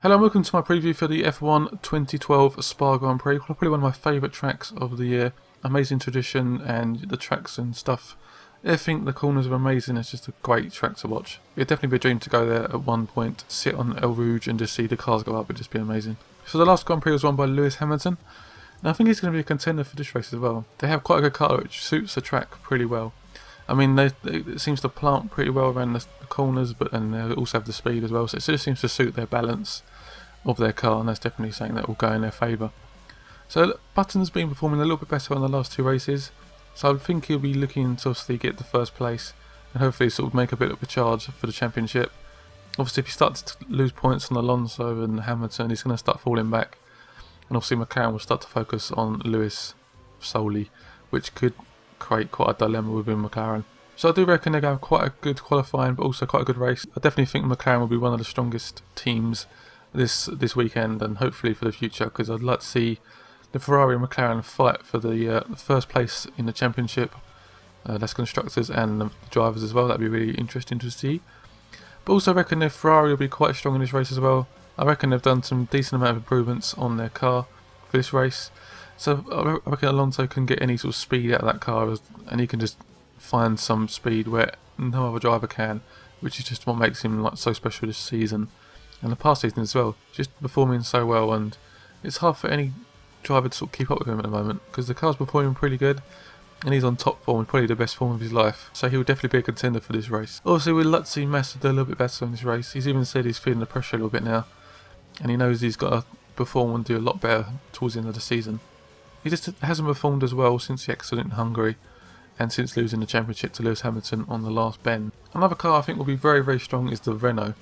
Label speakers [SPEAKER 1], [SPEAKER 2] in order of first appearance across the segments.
[SPEAKER 1] Hello and welcome to my preview for the F1 2012 Spa Grand Prix. Probably one of my favourite tracks of the year. Amazing tradition and the tracks and stuff. Everything, the corners are amazing. It's just a great track to watch. It'd definitely be a dream to go there at one point, sit on El Rouge and just see the cars go up. It'd just be amazing. So the last Grand Prix was won by Lewis Hamilton. And I think he's going to be a contender for this race as well. They have quite a good car which suits the track pretty well. I mean, it seems to plant pretty well around the corners, but then they also have the speed as well. So it just seems to suit their balance of their car, and that's definitely something that will go in their favour. So Button's been performing a little bit better on the last two races. So I think he'll be looking to obviously get the first place and hopefully sort of make a bit of a charge for the championship. Obviously, if he starts to lose points on Alonso and Hamilton, he's going to start falling back. And obviously McLaren will start to focus on Lewis solely, which could create quite a dilemma within McLaren. So I do reckon they're going to have quite a good qualifying, but also quite a good race. I definitely think McLaren will be one of the strongest teams this weekend and hopefully for the future, because I'd like to see the Ferrari and McLaren fight for the first place in the championship. That's constructors and the drivers as well. That'd be really interesting to see. But also I reckon the Ferrari will be quite strong in this race as well. I reckon they've done some decent amount of improvements on their car for this race. So I reckon Alonso can get any sort of speed out of that car, and he can just find some speed where no other driver can, which is just what makes him like so special this season and the past season as well. Just performing so well, and it's hard for any driver to sort of keep up with him at the moment because the car's performing pretty good and he's on top form, probably the best form of his life. So he will definitely be a contender for this race. Also, we'd like to see Massa do a little bit better in this race. He's even said he's feeling the pressure a little bit now, and he knows he's got to perform and do a lot better towards the end of the season. He just hasn't performed as well since the accident in Hungary and since losing the championship to Lewis Hamilton on the last bend. Another car I think will be very, very strong is the Renault.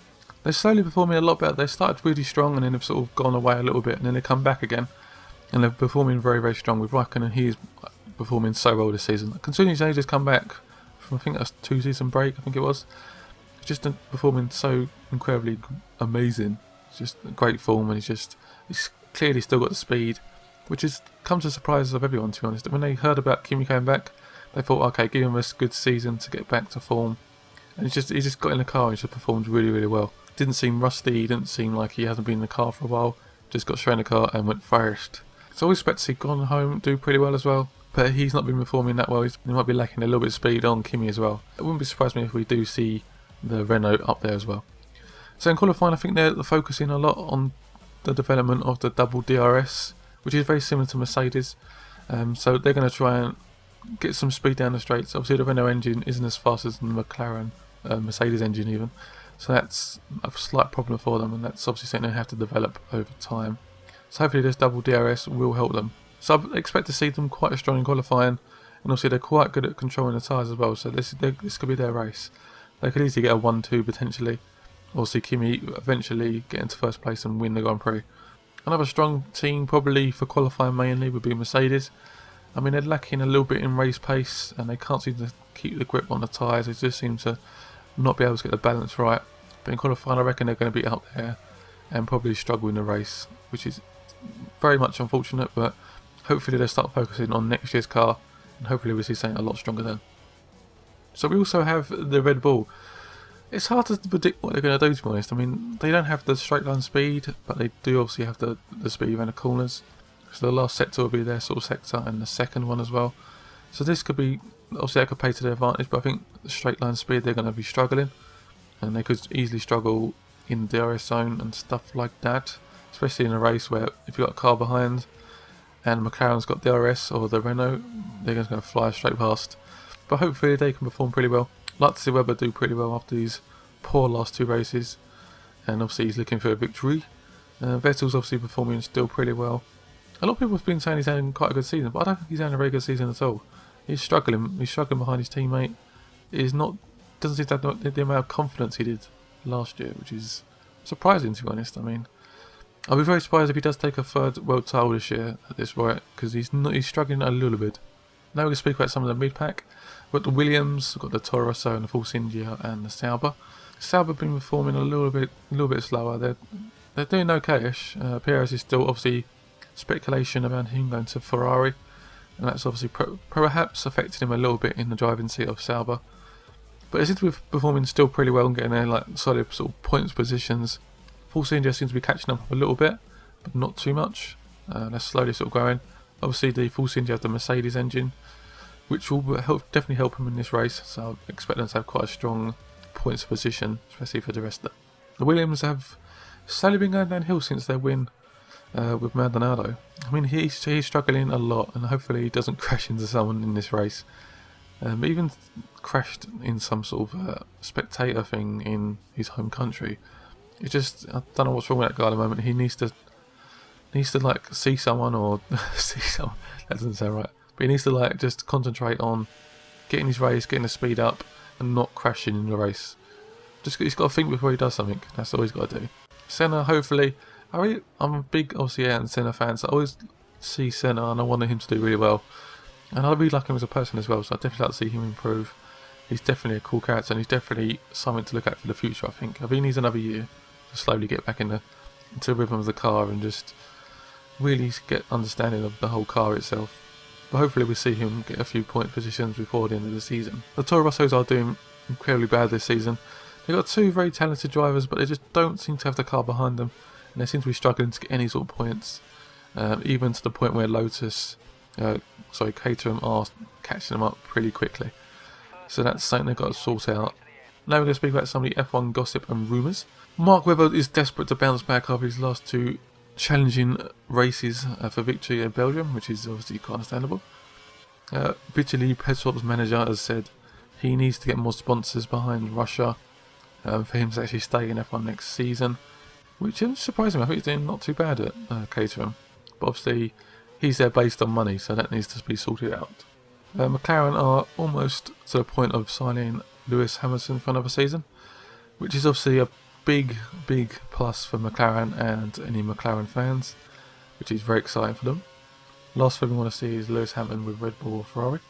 [SPEAKER 1] They're slowly performing a lot better. They started really strong and then they've sort of gone away a little bit and then they come back again. And they're performing very, very strong with Raikkonen. He's performing so well this season. Considering he's only just come back from, I think that's a 2-season break, I think it was. He's just performing so incredibly amazing. It's just a great form, and he's clearly still got the speed, which has come to the surprise of everyone, to be honest. When they heard about Kimi coming back, they thought, okay, give him a good season to get back to form. And he just got in the car and just performed really, really well. Didn't seem rusty, he didn't seem like he hasn't been in the car for a while. Just got straight in the car and went first. So I expect to see Gone Home do pretty well as well, but he's not been performing that well. He might be lacking a little bit of speed on Kimi as well. It wouldn't be surprised me if we do see the Renault up there as well. So in qualifying, I think they're focusing a lot on the development of the double DRS, which is very similar to Mercedes. So they're going to try and get some speed down the straights. Obviously the Renault engine isn't as fast as the McLaren Mercedes engine even, so that's a slight problem for them, and that's obviously something they have to develop over time. So hopefully this double DRS will help them. So I expect to see them quite strong in qualifying, and obviously they're quite good at controlling the tyres as well, so this could be their race. They could easily get a 1-2 potentially, or see Kimi eventually get into first place and win the Grand Prix. Another strong team probably for qualifying mainly would be Mercedes. I mean, they're lacking a little bit in race pace and they can't seem to keep the grip on the tyres. They just seem to not be able to get the balance right. But in qualifying, I reckon they're going to be out there and probably struggle in the race, which is very much unfortunate, but hopefully they'll start focusing on next year's car and hopefully we'll see something a lot stronger then. So we also have the Red Bull. It's hard to predict what they're going to do, to be honest. I mean, they don't have the straight line speed, but they do obviously have the speed around the corners. So the last sector will be their sort of sector, and the second one as well. So this could be, obviously that could play to their advantage, but I think the straight line speed they're going to be struggling. And they could easily struggle in the DRS zone and stuff like that. Especially in a race where if you've got a car behind and McLaren's got DRS or the Renault, they're just going to fly straight past. But hopefully they can perform pretty well. I'd like to see Webber do pretty well after these poor last two races. And obviously he's looking for a victory. Vettel's obviously performing still pretty well. A lot of people have been saying he's having quite a good season, but I don't think he's having a very good season at all. He's struggling. He's struggling behind his teammate. Doesn't seem to have the amount of confidence he did last year, which is surprising, to be honest. I mean, I'll be very surprised if he does take a third world title this year at this rate, because he's struggling a little bit. Now we're going to speak about some of the mid-pack. We've got the Williams, we've got the Toro Rosso and the Force India and the Sauber. Sauber have been performing a little bit slower. They're doing okay-ish. Perez is still obviously speculation about him going to Ferrari, and that's obviously perhaps affected him a little bit in the driving seat of Sauber. But it seems to be performing still pretty well and getting there like solid sort of points positions Force India seems to be catching up a little bit, but not too much. They're slowly sort of growing. Obviously the Force India have the Mercedes engine, which will definitely help them in this race, so I expect them to have quite a strong points position, especially for the rest of it. The Williams have slowly been going downhill since their win with Maldonado. I mean, he's struggling a lot, and hopefully he doesn't crash into someone in this race. Even crashed in some sort of spectator thing in his home country. It just, I don't know what's wrong with that guy at the moment. He needs to like see someone or see someone. That doesn't sound right. But he needs to like just concentrate on getting his race, getting the speed up, and not crashing in the race. He's got to think before he does something. That's all he's got to do. Senna, hopefully, I'm a big obviously Ayrton Senna fan, so I always see Senna and I want him to do really well. And I really like him as a person as well, so I definitely like to see him improve. He's definitely a cool character, and he's definitely something to look at for the future, I think. I think he needs another year to slowly get back into the rhythm of the car and just really get understanding of the whole car itself. But hopefully we see him get a few point positions before the end of the season. The Toro Rossos are doing incredibly bad this season. They've got two very talented drivers, but they just don't seem to have the car behind them, and they seem to be struggling to get any sort of points, even to the point where Caterham are catching them up pretty quickly. So that's something they've got to sort out. Now we're going to speak about some of the F1 gossip and rumours. Mark Webber is desperate to bounce back after his last two challenging races for victory in Belgium, which is obviously quite understandable. Vitaly Petrow's manager has said he needs to get more sponsors behind Russia for him to actually stay in F1 next season, which is surprising. I think he's doing not too bad at Caterham, but obviously he's there based on money, so that needs to be sorted out. McLaren are almost to the point of signing Lewis Hamilton for another season, which is obviously a big plus for McLaren and any McLaren fans, which is very exciting for them. Last thing we want to see is Lewis Hamilton with Red Bull or Ferrari.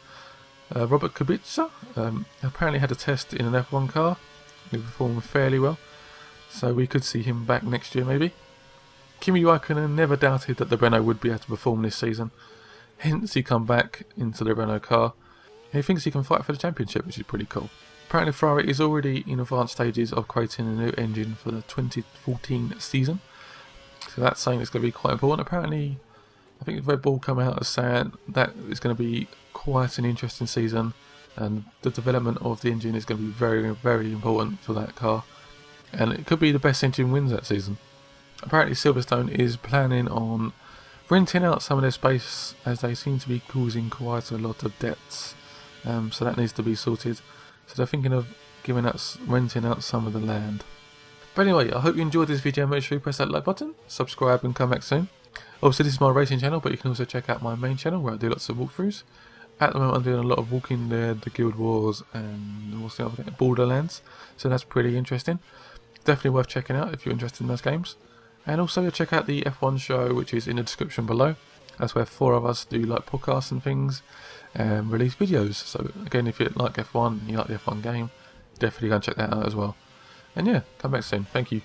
[SPEAKER 1] Robert Kubica apparently had a test in an F1 car. He performed fairly well, so we could see him back next year maybe. Kimi Raikkonen never doubted that the Renault would be able to perform this season, hence he come back into the Renault car. He thinks he can fight for the championship, which is pretty cool. Apparently Ferrari is already in advanced stages of creating a new engine for the 2014 season, so that's something that's going to be quite important. Apparently I think Red Bull come out as saying that it's going to be quite an interesting season, and the development of the engine is going to be very important for that car, and it could be the best engine wins that season. Apparently Silverstone is planning on renting out some of their space, as they seem to be causing quite a lot of debts, so that needs to be sorted. So they're thinking of renting out some of the land. But anyway, I hope you enjoyed this video. Make sure you press that like button, subscribe and come back soon. Obviously this is my racing channel, but you can also check out my main channel where I do lots of walkthroughs. At the moment I'm doing a lot of Walking Dead, the Guild Wars and what's the other thing? Borderlands, so that's pretty interesting. Definitely worth checking out if you're interested in those games. And also check out the F1 show, which is in the description below. That's where 4 of us do like podcasts and things and release videos. So again, if you like F1 and you like the F1 game, definitely go and check that out as well. And yeah, come back soon. Thank you.